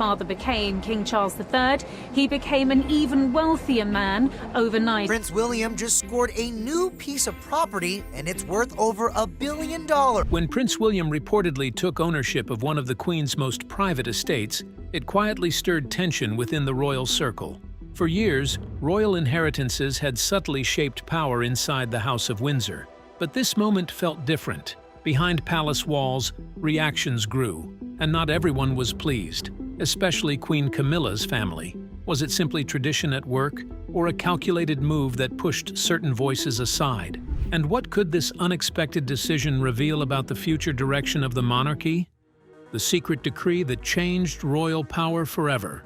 father became King Charles III, he became an even wealthier man overnight. Prince William just scored a new piece of property, and it's worth over $1 billion. When Prince William reportedly took ownership of one of the Queen's most private estates, it quietly stirred tension within the royal circle. For years, royal inheritances had subtly shaped power inside the House of Windsor. But this moment felt different. Behind palace walls, reactions grew, and not everyone was pleased, especially Queen Camilla's family. Was it simply tradition at work, or a calculated move that pushed certain voices aside? And what could this unexpected decision reveal about the future direction of the monarchy? The secret decree that changed royal power forever.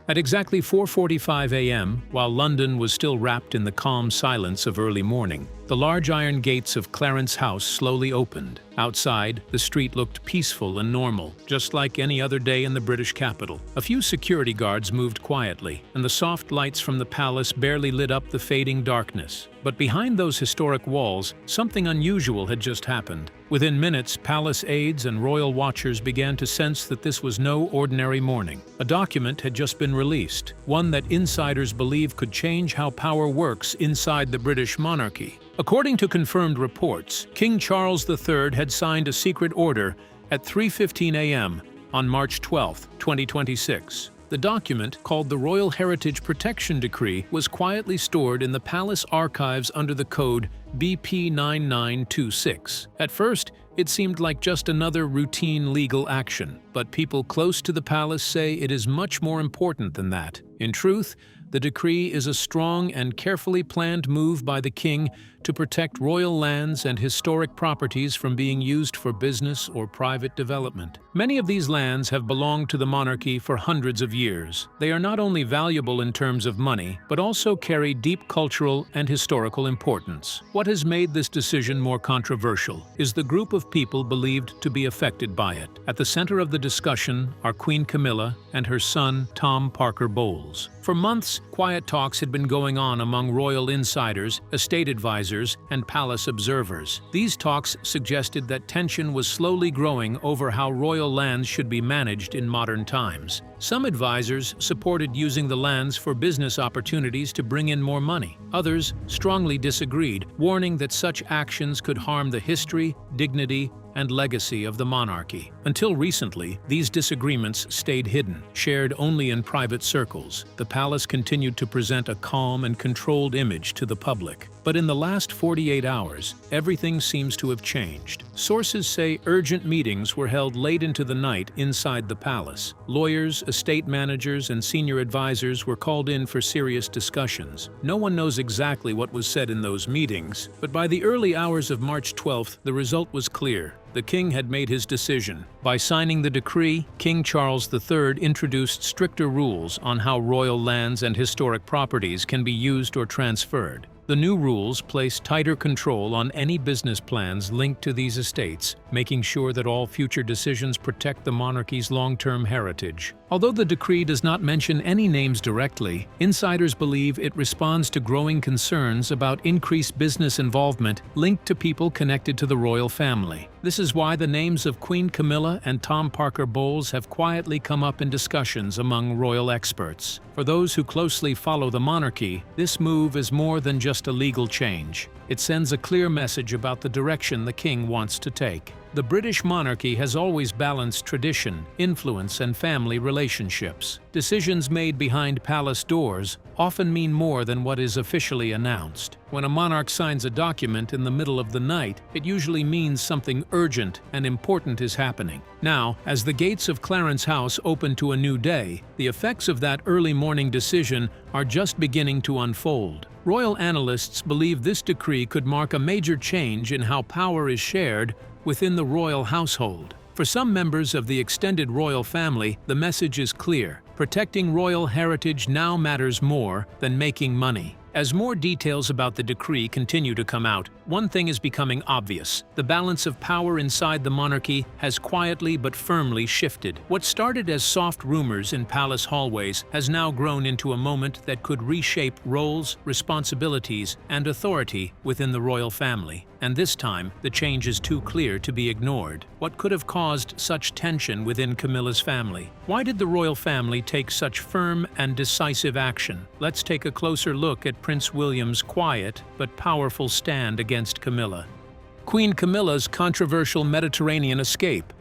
At exactly 4:45 a.m., while London was still wrapped in the calm silence of early morning, the large iron gates of Clarence House slowly opened. Outside, the street looked peaceful and normal, just like any other day in the British capital. A few security guards moved quietly, and the soft lights from the palace barely lit up the fading darkness. But behind those historic walls, something unusual had just happened. Within minutes, palace aides and royal watchers began to sense that this was no ordinary morning. A document had just been released, one that insiders believe could change how power works inside the British monarchy. According to confirmed reports, King Charles III had signed a secret order at 3:15 a.m. on March 12, 2026. The document, called the Royal Heritage Protection Decree, was quietly stored in the palace archives under the code BP 9926. At first, it seemed like just another routine legal action, but people close to the palace say it is much more important than that. In truth, the decree is a strong and carefully planned move by the king to protect royal lands and historic properties from being used for business or private development. Many of these lands have belonged to the monarchy for hundreds of years. They are not only valuable in terms of money, but also carry deep cultural and historical importance. What has made this decision more controversial is the group of people believed to be affected by it. At the center of the discussion are Queen Camilla and her son, Tom Parker Bowles. For months, quiet talks had been going on among royal insiders, estate advisors, and palace observers. These talks suggested that tension was slowly growing over how royal lands should be managed in modern times. Some advisors supported using the lands for business opportunities to bring in more money. Others strongly disagreed, warning that such actions could harm the history, dignity, and legacy of the monarchy. Until recently, these disagreements stayed hidden, shared only in private circles. The palace continued to present a calm and controlled image to the public. But in the last 48 hours, everything seems to have changed. Sources say urgent meetings were held late into the night inside the palace. Lawyers, estate managers, and senior advisors were called in for serious discussions. No one knows exactly what was said in those meetings, but by the early hours of March 12th, the result was clear. The king had made his decision. By signing the decree, King Charles III introduced stricter rules on how royal lands and historic properties can be used or transferred. The new rules place tighter control on any business plans linked to these estates, making sure that all future decisions protect the monarchy's long-term heritage. Although the decree does not mention any names directly, insiders believe it responds to growing concerns about increased business involvement linked to people connected to the royal family. This is why the names of Queen Camilla and Tom Parker Bowles have quietly come up in discussions among royal experts. For those who closely follow the monarchy, this move is more than just a legal change. It sends a clear message about the direction the king wants to take. The British monarchy has always balanced tradition, influence, and family relationships. Decisions made behind palace doors often mean more than what is officially announced. When a monarch signs a document in the middle of the night, it usually means something urgent and important is happening. Now, as the gates of Clarence House open to a new day, the effects of that early morning decision are just beginning to unfold. Royal analysts believe this decree could mark a major change in how power is shared within the royal household. For some members of the extended royal family, the message is clear. Protecting royal heritage now matters more than making money. As more details about the decree continue to come out, one thing is becoming obvious. The balance of power inside the monarchy has quietly but firmly shifted. What started as soft rumors in palace hallways has now grown into a moment that could reshape roles, responsibilities, and authority within the royal family. and this time the change is too clear to be ignored. What could have caused such tension within Camilla's family? Why did the royal family take such firm and decisive action? Let's take a closer look at Prince William's quiet but powerful stand against Camilla. Queen Camilla's controversial Mediterranean escape.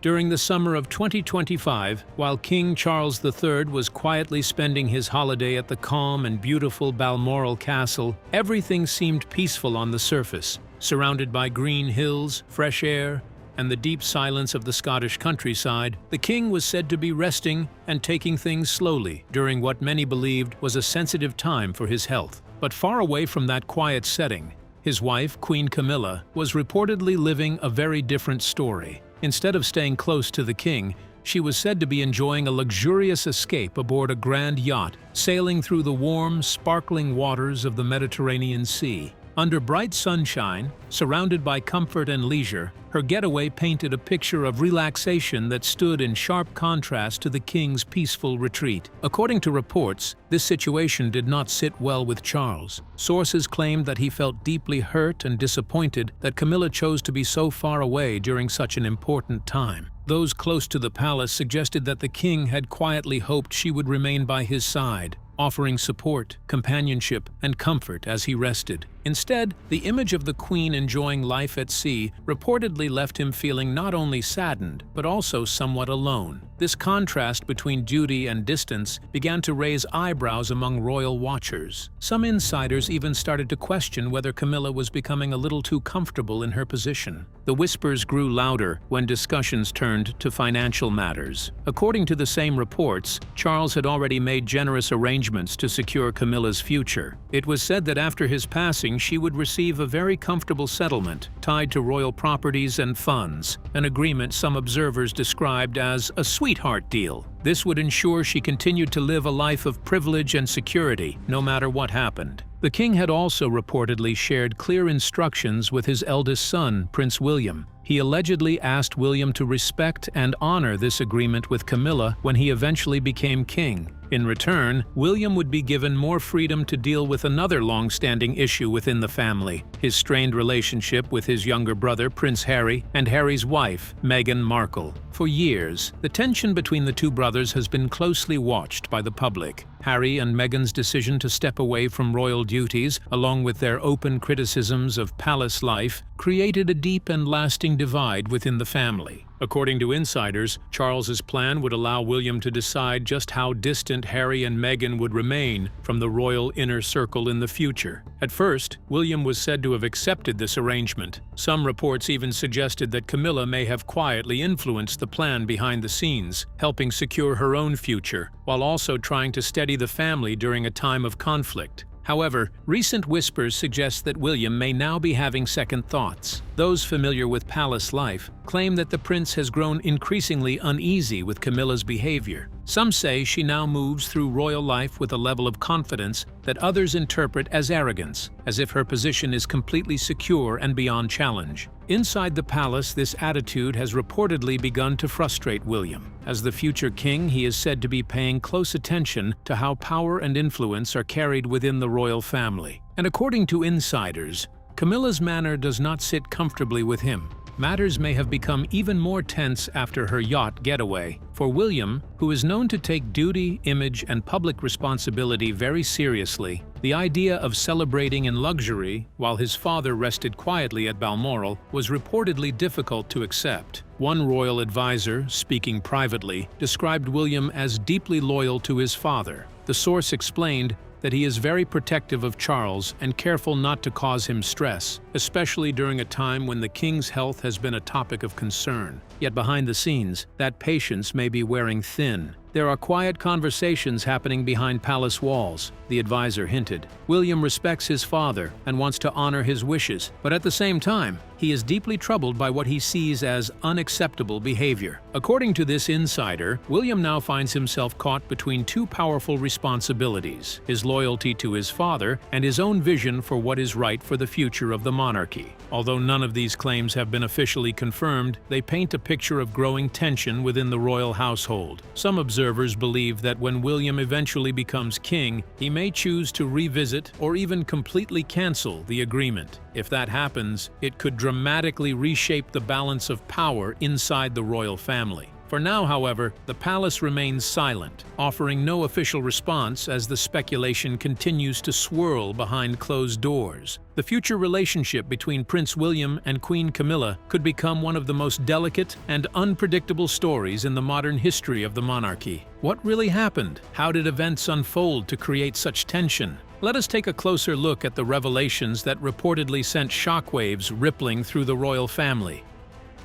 During the summer of 2025, while King Charles III was quietly spending his holiday at the calm and beautiful Balmoral Castle, everything seemed peaceful on the surface. Surrounded by green hills, fresh air, and the deep silence of the Scottish countryside, the king was said to be resting and taking things slowly during what many believed was a sensitive time for his health. But far away from that quiet setting, his wife, Queen Camilla, was reportedly living a very different story. Instead of staying close to the king, she was said to be enjoying a luxurious escape aboard a grand yacht, sailing through the warm, sparkling waters of the Mediterranean Sea. Under bright sunshine, surrounded by comfort and leisure, her getaway painted a picture of relaxation that stood in sharp contrast to the king's peaceful retreat. According to reports, this situation did not sit well with Charles. Sources claimed that he felt deeply hurt and disappointed that Camilla chose to be so far away during such an important time. Those close to the palace suggested that the king had quietly hoped she would remain by his side, offering support, companionship, and comfort as he rested. Instead, the image of the Queen enjoying life at sea reportedly left him feeling not only saddened, but also somewhat alone. This contrast between duty and distance began to raise eyebrows among royal watchers. Some insiders even started to question whether Camilla was becoming a little too comfortable in her position. The whispers grew louder when discussions turned to financial matters. According to the same reports, Charles had already made generous arrangements to secure Camilla's future. It was said that after his passing, she would receive a very comfortable settlement tied to royal properties and funds, an agreement some observers described as a sweetheart deal. This would ensure she continued to live a life of privilege and security, no matter what happened. The king had also reportedly shared clear instructions with his eldest son, Prince William. He allegedly asked William to respect and honor this agreement with Camilla when he eventually became king. In return, William would be given more freedom to deal with another long-standing issue within the family, his strained relationship with his younger brother, Prince Harry, and Harry's wife, Meghan Markle. For years, the tension between the two brothers has been closely watched by the public. Harry and Meghan's decision to step away from royal duties, along with their open criticisms of palace life, created a deep and lasting divide within the family. According to insiders, Charles's plan would allow William to decide just how distant Harry and Meghan would remain from the royal inner circle in the future. At first, William was said to have accepted this arrangement. Some reports even suggested that Camilla may have quietly influenced the plan behind the scenes, helping secure her own future, while also trying to steady the family during a time of conflict. However, recent whispers suggest that William may now be having second thoughts. Those familiar with palace life claim that the prince has grown increasingly uneasy with Camilla's behavior. Some say she now moves through royal life with a level of confidence that others interpret as arrogance, as if her position is completely secure and beyond challenge. Inside the palace, this attitude has reportedly begun to frustrate William. As the future king, he is said to be paying close attention to how power and influence are carried within the royal family. And according to insiders, Camilla's manner does not sit comfortably with him. Matters may have become even more tense after her yacht getaway. For William, who is known to take duty, image, and public responsibility very seriously, the idea of celebrating in luxury while his father rested quietly at Balmoral was reportedly difficult to accept. One royal advisor, speaking privately, described William as deeply loyal to his father. The source explained that he is very protective of Charles and careful not to cause him stress, especially during a time when the king's health has been a topic of concern. Yet behind the scenes, that patience may be wearing thin. There are quiet conversations happening behind palace walls, the advisor hinted. William respects his father and wants to honor his wishes, but at the same time, he is deeply troubled by what he sees as unacceptable behavior. According to this insider, William now finds himself caught between two powerful responsibilities: his loyalty to his father and his own vision for what is right for the future of the monarchy. Although none of these claims have been officially confirmed, they paint a picture of growing tension within the royal household. Some observers observers believe that when William eventually becomes king, he may choose to revisit or even completely cancel the agreement. If that happens, it could dramatically reshape the balance of power inside the royal family. For now, however, the palace remains silent, offering no official response as the speculation continues to swirl behind closed doors. The future relationship between Prince William and Queen Camilla could become one of the most delicate and unpredictable stories in the modern history of the monarchy. What really happened? How did events unfold to create such tension? Let us take a closer look at the revelations that reportedly sent shockwaves rippling through the royal family.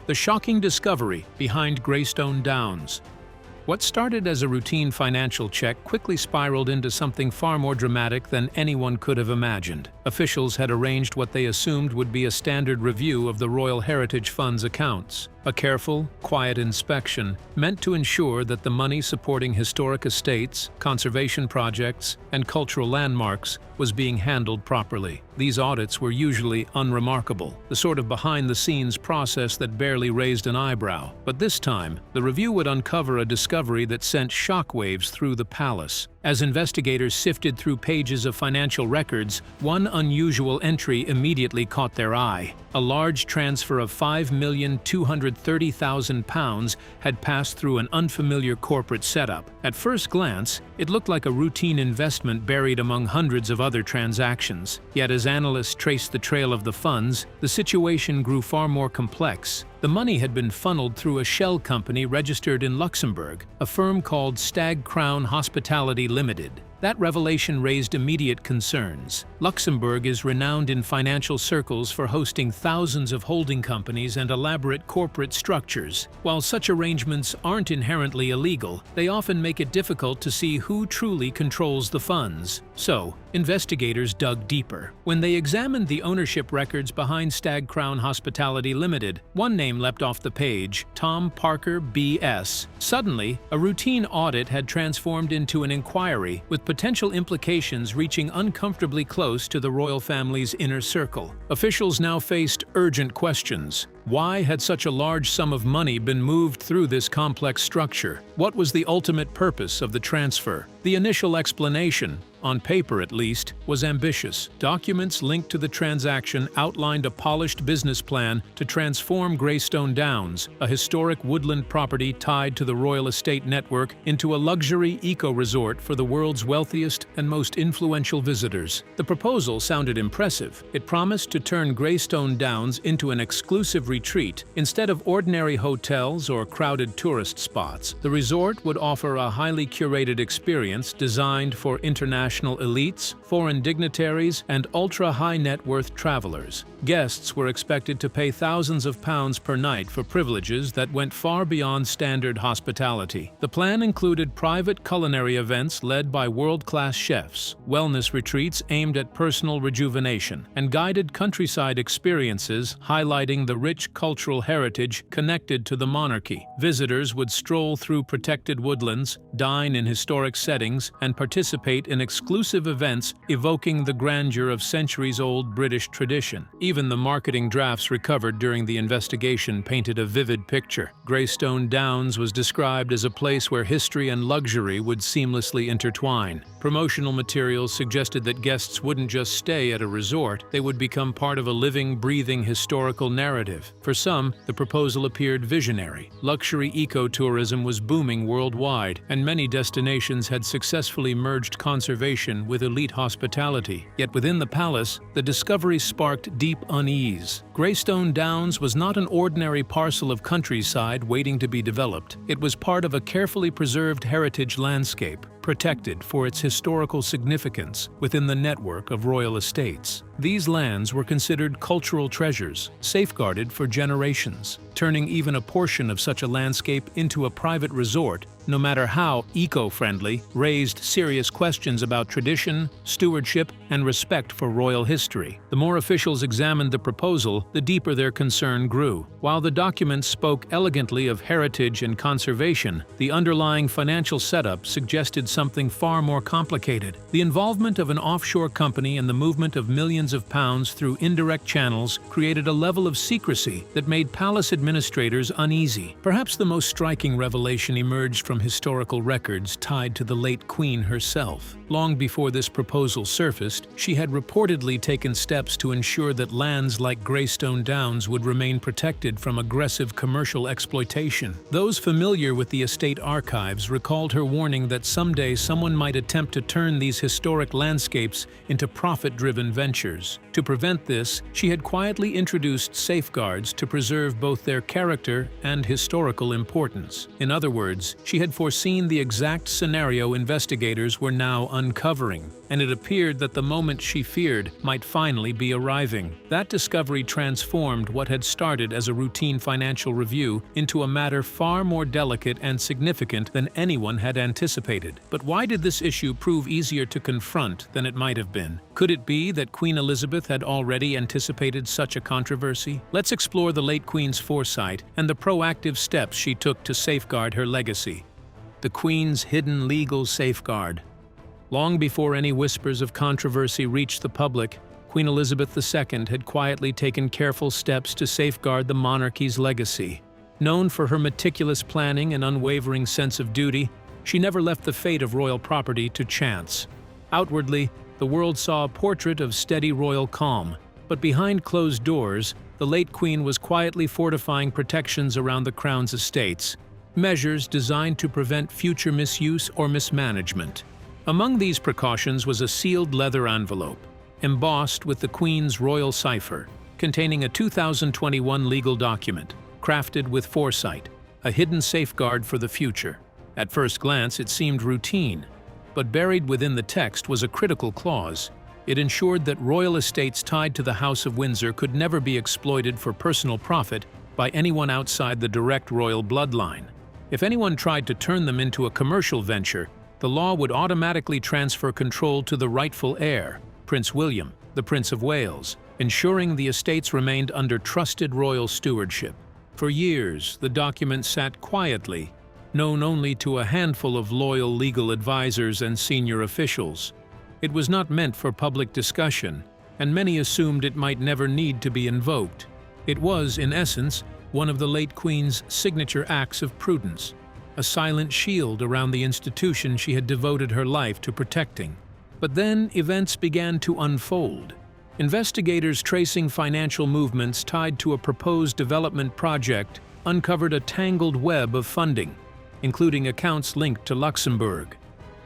The shocking discovery behind Greystone Downs. What started as a routine financial check quickly spiraled into something far more dramatic than anyone could have imagined. Officials had arranged what they assumed would be a standard review of the Royal Heritage Fund's accounts. A careful, quiet inspection meant to ensure that the money supporting historic estates, conservation projects, and cultural landmarks was being handled properly. These audits were usually unremarkable, the sort of behind-the-scenes process that barely raised an eyebrow. But this time, the review would uncover a discovery that sent shockwaves through the palace. As investigators sifted through pages of financial records, one unusual entry immediately caught their eye. A large transfer of £5,230,000 had passed through an unfamiliar corporate setup. At first glance, it looked like a routine investment buried among hundreds of other transactions. Yet as analysts traced the trail of the funds, the situation grew far more complex. The money had been funneled through a shell company registered in Luxembourg, a firm called Stag Crown Hospitality Limited. That revelation raised immediate concerns. Luxembourg is renowned in financial circles for hosting thousands of holding companies and elaborate corporate structures. While such arrangements aren't inherently illegal, they often make it difficult to see who truly controls the funds. So, investigators dug deeper. When they examined the ownership records behind Stag Crown Hospitality Limited, one name leapt off the page: Tom Parker, B.S. Suddenly, a routine audit had transformed into an inquiry, with potential implications reaching uncomfortably close to the royal family's inner circle. Officials now faced urgent questions. Why had such a large sum of money been moved through this complex structure? What was the ultimate purpose of the transfer? The initial explanation, on paper at least, was ambitious. Documents linked to the transaction outlined a polished business plan to transform Greystone Downs, a historic woodland property tied to the royal estate network, into a luxury eco-resort for the world's wealthiest and most influential visitors. The proposal sounded impressive. It promised to turn Greystone Downs into an exclusive retreat. Instead of ordinary hotels or crowded tourist spots, the resort would offer a highly curated experience designed for international elites, foreign dignitaries, and ultra-high net worth travelers. Guests were expected to pay thousands of pounds per night for privileges that went far beyond standard hospitality. The plan included private culinary events led by world-class chefs, wellness retreats aimed at personal rejuvenation, and guided countryside experiences highlighting the rich cultural heritage connected to the monarchy. Visitors would stroll through protected woodlands, dine in historic settings, and participate in exclusive events evoking the grandeur of centuries-old British tradition. Even the marketing drafts recovered during the investigation painted a vivid picture. Greystone Downs was described as a place where history and luxury would seamlessly intertwine. Promotional materials suggested that guests wouldn't just stay at a resort, they would become part of a living, breathing historical narrative. For some, the proposal appeared visionary. Luxury ecotourism was booming worldwide, and many destinations had successfully merged conservation with elite hospitality. Yet within the palace, the discovery sparked deep unease. Greystone Downs was not an ordinary parcel of countryside waiting to be developed. It was part of a carefully preserved heritage landscape, protected for its historical significance within the network of royal estates. These lands were considered cultural treasures, safeguarded for generations. Turning even a portion of such a landscape into a private resort, no matter how eco-friendly, raised serious questions about tradition, stewardship, and respect for royal history. The more officials examined the proposal, the deeper their concern grew. While the documents spoke elegantly of heritage and conservation, the underlying financial setup suggested something far more complicated. The involvement of an offshore company in the movement of millions millions of pounds through indirect channels created a level of secrecy that made palace administrators uneasy. Perhaps the most striking revelation emerged from historical records tied to the late Queen herself. Long before this proposal surfaced, she had reportedly taken steps to ensure that lands like Greystone Downs would remain protected from aggressive commercial exploitation. Those familiar with the estate archives recalled her warning that someday someone might attempt to turn these historic landscapes into profit-driven ventures. To prevent this, she had quietly introduced safeguards to preserve both their character and historical importance. In other words, she had foreseen the exact scenario investigators were now uncovering, and it appeared that the moment she feared might finally be arriving. That discovery transformed what had started as a routine financial review into a matter far more delicate and significant than anyone had anticipated. But why did this issue prove easier to confront than it might have been? Could it be that Queen Elizabeth had already anticipated such a controversy? Let's explore the late Queen's foresight and the proactive steps she took to safeguard her legacy. The Queen's hidden legal safeguard. Long before any whispers of controversy reached the public, Queen Elizabeth II had quietly taken careful steps to safeguard the monarchy's legacy. Known for her meticulous planning and unwavering sense of duty, she never left the fate of royal property to chance. Outwardly, the world saw a portrait of steady royal calm, but behind closed doors, the late Queen was quietly fortifying protections around the Crown's estates, measures designed to prevent future misuse or mismanagement. Among these precautions was a sealed leather envelope, embossed with the Queen's royal cipher, containing a 2021 legal document, crafted with foresight, a hidden safeguard for the future. At first glance, it seemed routine, but buried within the text was a critical clause. It ensured that royal estates tied to the House of Windsor could never be exploited for personal profit by anyone outside the direct royal bloodline. If anyone tried to turn them into a commercial venture, the law would automatically transfer control to the rightful heir, Prince William, the Prince of Wales, ensuring the estates remained under trusted royal stewardship. For years, the document sat quietly, known only to a handful of loyal legal advisors and senior officials. It was not meant for public discussion, and many assumed it might never need to be invoked. It was, in essence, one of the late Queen's signature acts of prudence, a silent shield around the institution she had devoted her life to protecting. But then events began to unfold. Investigators tracing financial movements tied to a proposed development project uncovered a tangled web of funding, including accounts linked to Luxembourg.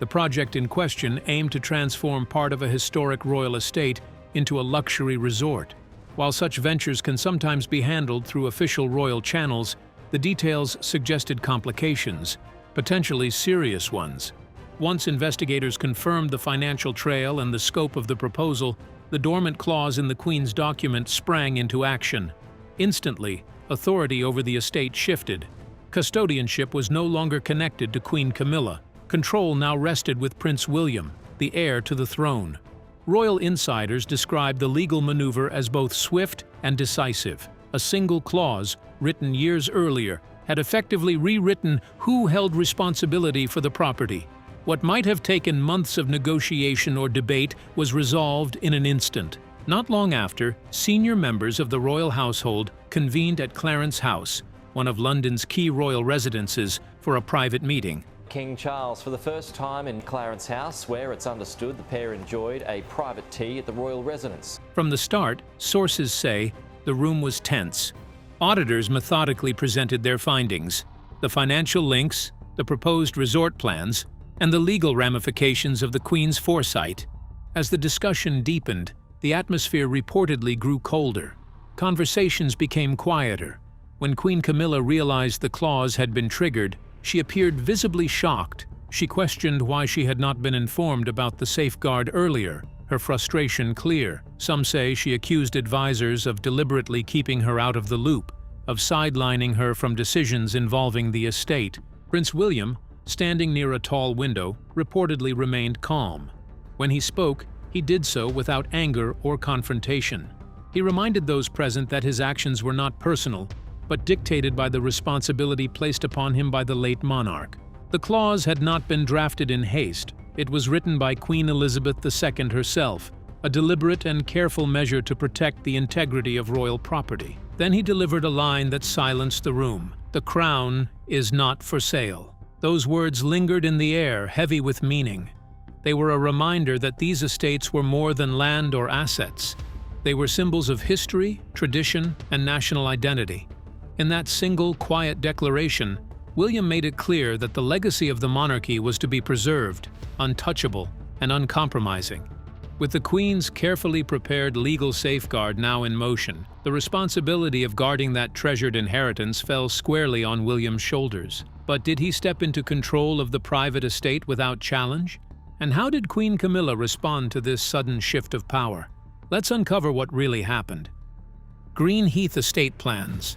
The project in question aimed to transform part of a historic royal estate into a luxury resort. While such ventures can sometimes be handled through official royal channels, the details suggested complications, potentially serious ones. Once investigators confirmed the financial trail and the scope of the proposal, the dormant clause in the Queen's document sprang into action. Instantly, authority over the estate shifted. Custodianship was no longer connected to Queen Camilla. Control now rested with Prince William, the heir to the throne. Royal insiders described the legal maneuver as both swift and decisive. A single clause, written years earlier, had effectively rewritten who held responsibility for the property. What might have taken months of negotiation or debate was resolved in an instant. Not long after, senior members of the royal household convened at Clarence House, one of London's key royal residences, for a private meeting. King Charles, for the first time in Clarence House, where it's understood the pair enjoyed a private tea at the royal residence. From the start, sources say the room was tense. Auditors methodically presented their findings, the financial links, the proposed resort plans, and the legal ramifications of the Queen's foresight. As the discussion deepened, the atmosphere reportedly grew colder. Conversations became quieter. When Queen Camilla realized the clause had been triggered, she appeared visibly shocked. She questioned why she had not been informed about the safeguard earlier, her frustration clear. Some say she accused advisors of deliberately keeping her out of the loop, of sidelining her from decisions involving the estate. Prince William, standing near a tall window, reportedly remained calm. When he spoke, he did so without anger or confrontation. He reminded those present that his actions were not personal, but dictated by the responsibility placed upon him by the late monarch. The clause had not been drafted in haste. It was written by Queen Elizabeth II herself, a deliberate and careful measure to protect the integrity of royal property. Then he delivered a line that silenced the room. "The crown is not for sale." Those words lingered in the air, heavy with meaning. They were a reminder that these estates were more than land or assets. They were symbols of history, tradition, and national identity. In that single, quiet declaration, William made it clear that the legacy of the monarchy was to be preserved, untouchable, and uncompromising. With the Queen's carefully prepared legal safeguard now in motion, the responsibility of guarding that treasured inheritance fell squarely on William's shoulders. But did he step into control of the private estate without challenge? And how did Queen Camilla respond to this sudden shift of power? Let's uncover what really happened. Green Heath estate plans.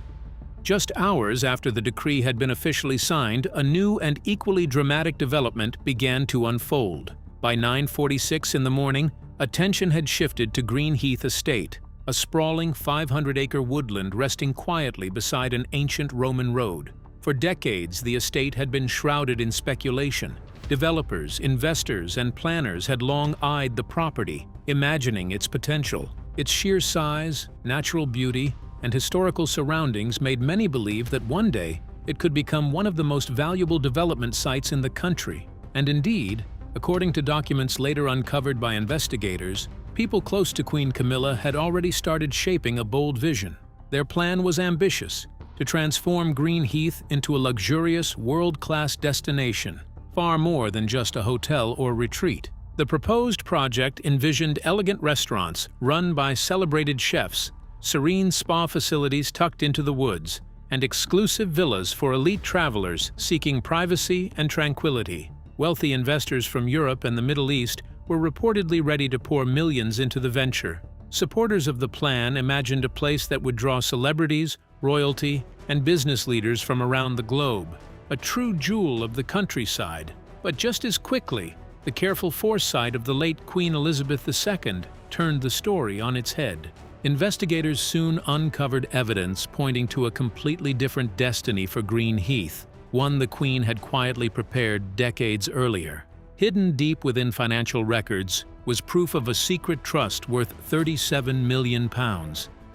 Just hours after the decree had been officially signed, a new and equally dramatic development began to unfold. By 9:46 in the morning, attention had shifted to Green Heath estate, a sprawling 500-acre woodland resting quietly beside an ancient Roman road. For decades, the estate had been shrouded in speculation. Developers, investors, and planners had long eyed the property, imagining its potential. Its sheer size, natural beauty, and historical surroundings made many believe that one day it could become one of the most valuable development sites in the country. And indeed, according to documents later uncovered by investigators, people close to Queen Camilla had already started shaping a bold vision. Their plan was ambitious: to transform Green Heath into a luxurious, world-class destination, far more than just a hotel or retreat. The proposed project envisioned elegant restaurants run by celebrated chefs, serene spa facilities tucked into the woods, and exclusive villas for elite travelers seeking privacy and tranquility. Wealthy investors from Europe and the Middle East were reportedly ready to pour millions into the venture. Supporters of the plan imagined a place that would draw celebrities, royalty, and business leaders from around the globe, a true jewel of the countryside. But just as quickly, the careful foresight of the late Queen Elizabeth II turned the story on its head. Investigators soon uncovered evidence pointing to a completely different destiny for Green Heath, one the Queen had quietly prepared decades earlier. Hidden deep within financial records was proof of a secret trust worth £37 million.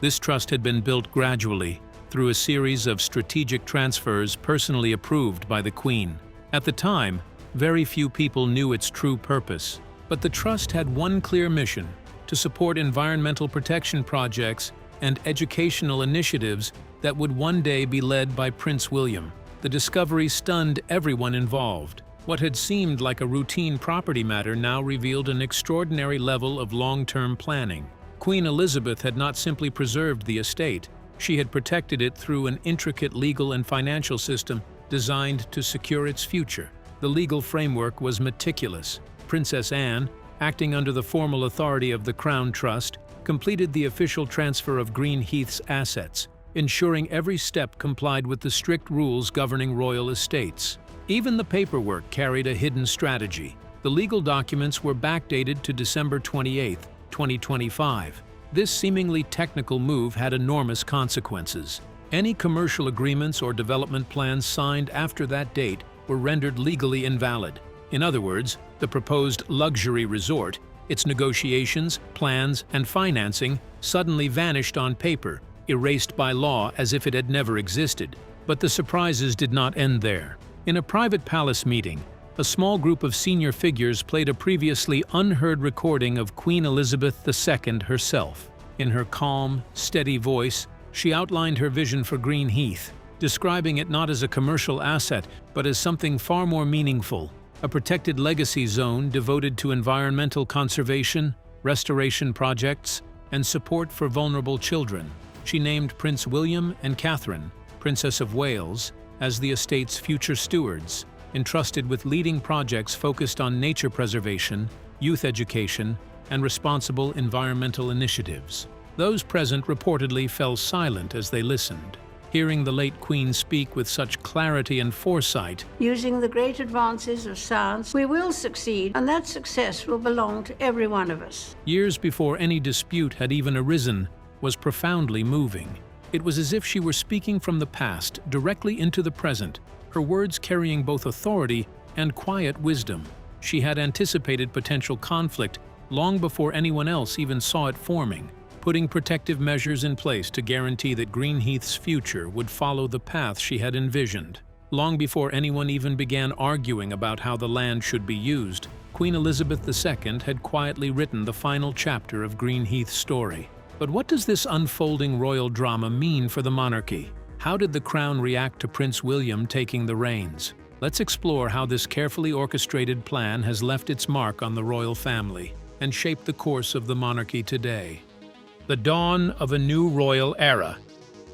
This trust had been built gradually, through a series of strategic transfers personally approved by the Queen. At the time, very few people knew its true purpose, but the trust had one clear mission: to support environmental protection projects and educational initiatives that would one day be led by Prince William. The discovery stunned everyone involved. What had seemed like a routine property matter now revealed an extraordinary level of long-term planning. Queen Elizabeth had not simply preserved the estate, she had protected it through an intricate legal and financial system designed to secure its future. The legal framework was meticulous. Princess Anne, acting under the formal authority of the Crown Trust, completed the official transfer of Green Heath's assets, ensuring every step complied with the strict rules governing royal estates. Even the paperwork carried a hidden strategy. The legal documents were backdated to December 28, 2025. This seemingly technical move had enormous consequences. Any commercial agreements or development plans signed after that date were rendered legally invalid. In other words, the proposed luxury resort, its negotiations, plans, and financing suddenly vanished on paper, erased by law as if it had never existed. But the surprises did not end there. In a private palace meeting, a small group of senior figures played a previously unheard recording of Queen Elizabeth II herself. In her calm, steady voice, she outlined her vision for Green Heath, describing it not as a commercial asset, but as something far more meaningful: a protected legacy zone devoted to environmental conservation, restoration projects, and support for vulnerable children. She named Prince William and Catherine, Princess of Wales, as the estate's future stewards, entrusted with leading projects focused on nature preservation, youth education, and responsible environmental initiatives. Those present reportedly fell silent as they listened. Hearing the late Queen speak with such clarity and foresight, using the great advances of science, we will succeed, and that success will belong to every one of us. Years before any dispute had even arisen, was profoundly moving. It was as if she were speaking from the past directly into the present, her words carrying both authority and quiet wisdom. She had anticipated potential conflict long before anyone else even saw it forming, putting protective measures in place to guarantee that Green Heath's future would follow the path she had envisioned. Long before anyone even began arguing about how the land should be used, Queen Elizabeth II had quietly written the final chapter of Green Heath's story. But what does this unfolding royal drama mean for the monarchy? How did the crown react to Prince William taking the reins? Let's explore how this carefully orchestrated plan has left its mark on the royal family and shaped the course of the monarchy today. The dawn of a new royal era.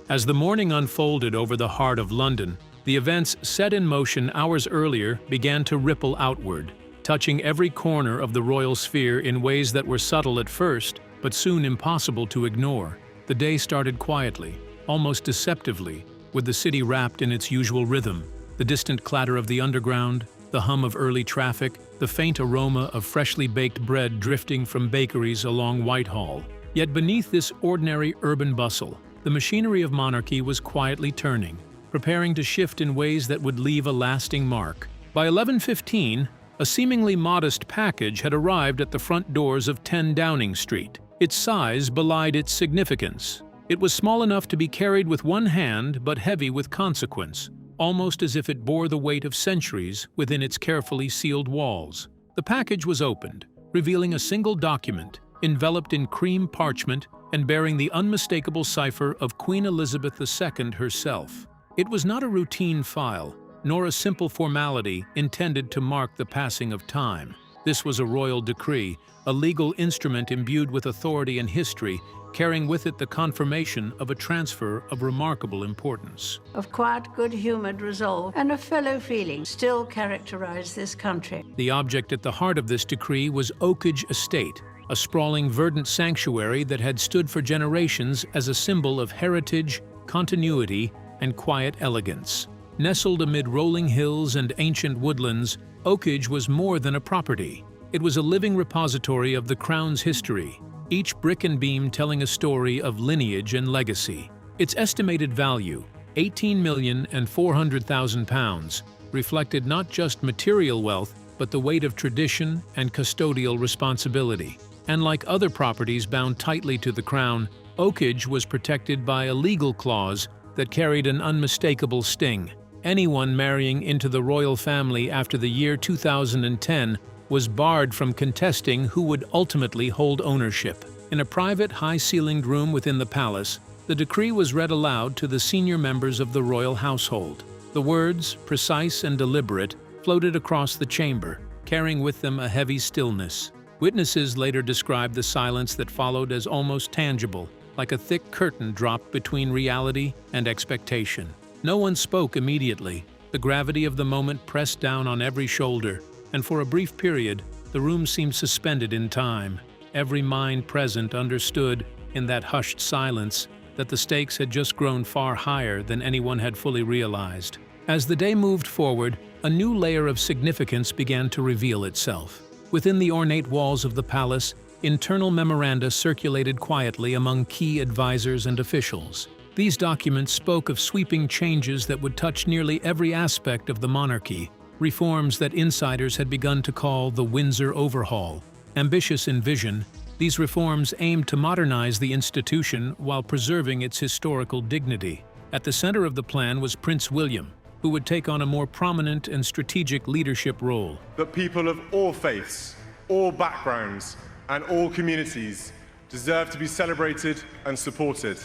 As the morning unfolded over the heart of London, the events set in motion hours earlier began to ripple outward, touching every corner of the royal sphere in ways that were subtle at first, but soon impossible to ignore. The day started quietly, almost deceptively, with the city wrapped in its usual rhythm. The distant clatter of the underground, the hum of early traffic, the faint aroma of freshly baked bread drifting from bakeries along Whitehall. Yet beneath this ordinary urban bustle, the machinery of monarchy was quietly turning, preparing to shift in ways that would leave a lasting mark. By 11:15, a seemingly modest package had arrived at the front doors of 10 Downing Street. Its size belied its significance. It was small enough to be carried with one hand, but heavy with consequence, almost as if it bore the weight of centuries within its carefully sealed walls. The package was opened, revealing a single document, enveloped in cream parchment and bearing the unmistakable cipher of Queen Elizabeth II herself. It was not a routine file, nor a simple formality intended to mark the passing of time. This was a royal decree, a legal instrument imbued with authority and history, carrying with it the confirmation of a transfer of remarkable importance. Of quiet, good-humored resolve and a fellow feeling still characterize this country. The object at the heart of this decree was Oakage Estate, a sprawling verdant sanctuary that had stood for generations as a symbol of heritage, continuity, and quiet elegance. Nestled amid rolling hills and ancient woodlands, Oakage was more than a property. It was a living repository of the Crown's history, each brick and beam telling a story of lineage and legacy. Its estimated value, £18,400,000, reflected not just material wealth, but the weight of tradition and custodial responsibility. And like other properties bound tightly to the Crown, Oakage was protected by a legal clause that carried an unmistakable sting. Anyone marrying into the royal family after the year 2010 was barred from contesting who would ultimately hold ownership. In a private, high-ceilinged room within the palace, the decree was read aloud to the senior members of the royal household. The words, precise and deliberate, floated across the chamber, carrying with them a heavy stillness. Witnesses later described the silence that followed as almost tangible, like a thick curtain dropped between reality and expectation. No one spoke immediately. The gravity of the moment pressed down on every shoulder, and for a brief period, the room seemed suspended in time. Every mind present understood, in that hushed silence, that the stakes had just grown far higher than anyone had fully realized. As the day moved forward, a new layer of significance began to reveal itself. Within the ornate walls of the palace, internal memoranda circulated quietly among key advisors and officials. These documents spoke of sweeping changes that would touch nearly every aspect of the monarchy, reforms that insiders had begun to call the Windsor overhaul. Ambitious in vision, these reforms aimed to modernize the institution while preserving its historical dignity. At the center of the plan was Prince William, who would take on a more prominent and strategic leadership role. That people of all faiths, all backgrounds, and all communities deserve to be celebrated and supported.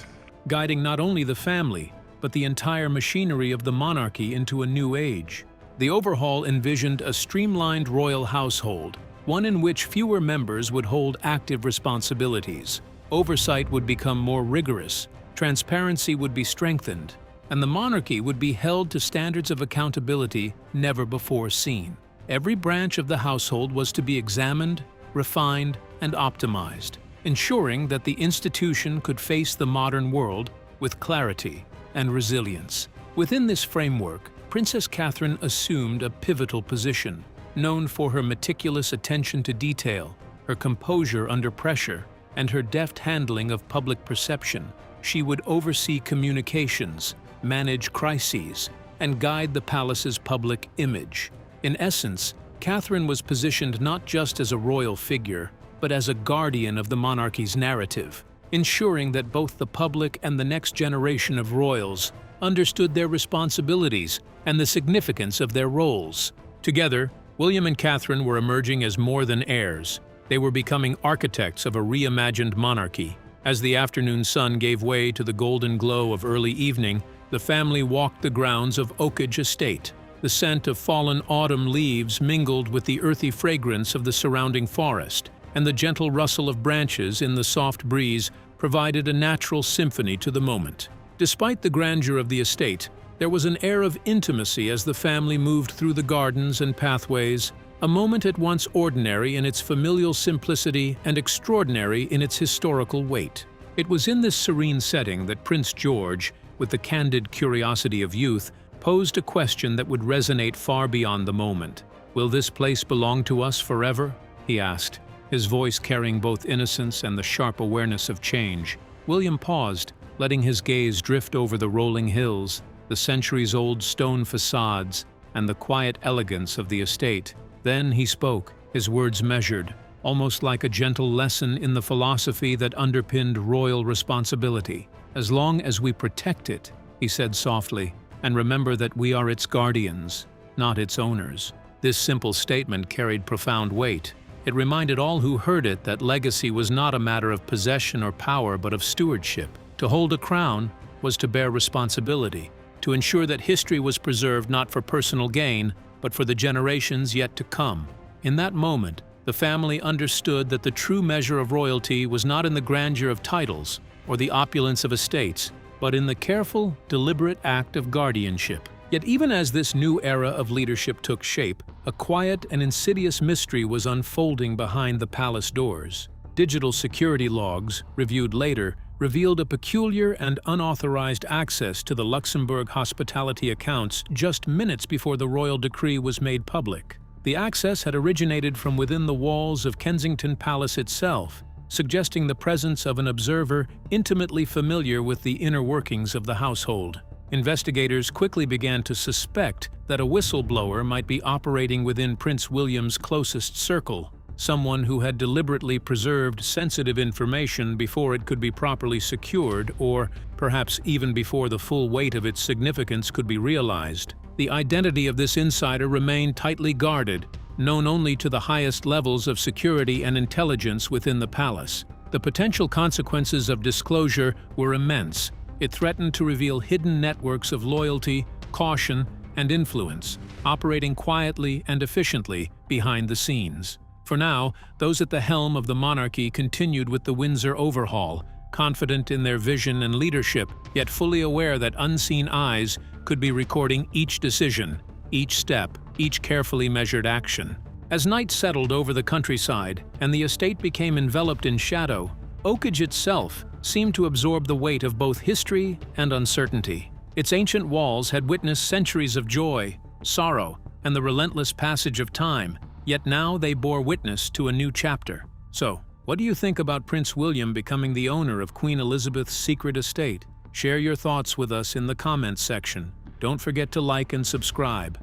Guiding not only the family, but the entire machinery of the monarchy into a new age. The overhaul envisioned a streamlined royal household, one in which fewer members would hold active responsibilities. Oversight would become more rigorous, transparency would be strengthened, and the monarchy would be held to standards of accountability never before seen. Every branch of the household was to be examined, refined, and optimized, ensuring that the institution could face the modern world with clarity and resilience. Within this framework, Princess Catherine assumed a pivotal position, known for her meticulous attention to detail, her composure under pressure, and her deft handling of public perception. She would oversee communications, manage crises, and guide the palace's public image. In essence, Catherine was positioned not just as a royal figure, but as a guardian of the monarchy's narrative, ensuring that both the public and the next generation of royals understood their responsibilities and the significance of their roles. Together, William and Catherine were emerging as more than heirs. They were becoming architects of a reimagined monarchy. As the afternoon sun gave way to the golden glow of early evening, the family walked the grounds of Oakage Estate. The scent of fallen autumn leaves mingled with the earthy fragrance of the surrounding forest, and the gentle rustle of branches in the soft breeze provided a natural symphony to the moment. Despite the grandeur of the estate, there was an air of intimacy as the family moved through the gardens and pathways, a moment at once ordinary in its familial simplicity and extraordinary in its historical weight. It was in this serene setting that Prince George, with the candid curiosity of youth, posed a question that would resonate far beyond the moment. "Will this place belong to us forever?" he asked, his voice carrying both innocence and the sharp awareness of change. William paused, letting his gaze drift over the rolling hills, the centuries-old stone facades, and the quiet elegance of the estate. Then he spoke, his words measured, almost like a gentle lesson in the philosophy that underpinned royal responsibility. "As long as we protect it," he said softly, "and remember that we are its guardians, not its owners." This simple statement carried profound weight. It reminded all who heard it that legacy was not a matter of possession or power but of stewardship. To hold a crown was to bear responsibility, to ensure that history was preserved not for personal gain, but for the generations yet to come. In that moment, the family understood that the true measure of royalty was not in the grandeur of titles or the opulence of estates, but in the careful, deliberate act of guardianship. Yet even as this new era of leadership took shape, a quiet and insidious mystery was unfolding behind the palace doors. Digital security logs, reviewed later, revealed a peculiar and unauthorized access to the Luxembourg hospitality accounts just minutes before the royal decree was made public. The access had originated from within the walls of Kensington Palace itself, suggesting the presence of an observer intimately familiar with the inner workings of the household. Investigators quickly began to suspect that a whistleblower might be operating within Prince William's closest circle, someone who had deliberately preserved sensitive information before it could be properly secured, or perhaps even before the full weight of its significance could be realized. The identity of this insider remained tightly guarded, known only to the highest levels of security and intelligence within the palace. The potential consequences of disclosure were immense. It threatened to reveal hidden networks of loyalty, caution, and influence, operating quietly and efficiently behind the scenes. For now, those at the helm of the monarchy continued with the Windsor overhaul, confident in their vision and leadership, yet fully aware that unseen eyes could be recording each decision, each step, each carefully measured action. As night settled over the countryside and the estate became enveloped in shadow, Oakage itself seemed to absorb the weight of both history and uncertainty. Its ancient walls had witnessed centuries of joy, sorrow, and the relentless passage of time, yet now they bore witness to a new chapter. So, what do you think about Prince William becoming the owner of Queen Elizabeth's secret estate? Share your thoughts with us in the comments section. Don't forget to like and subscribe.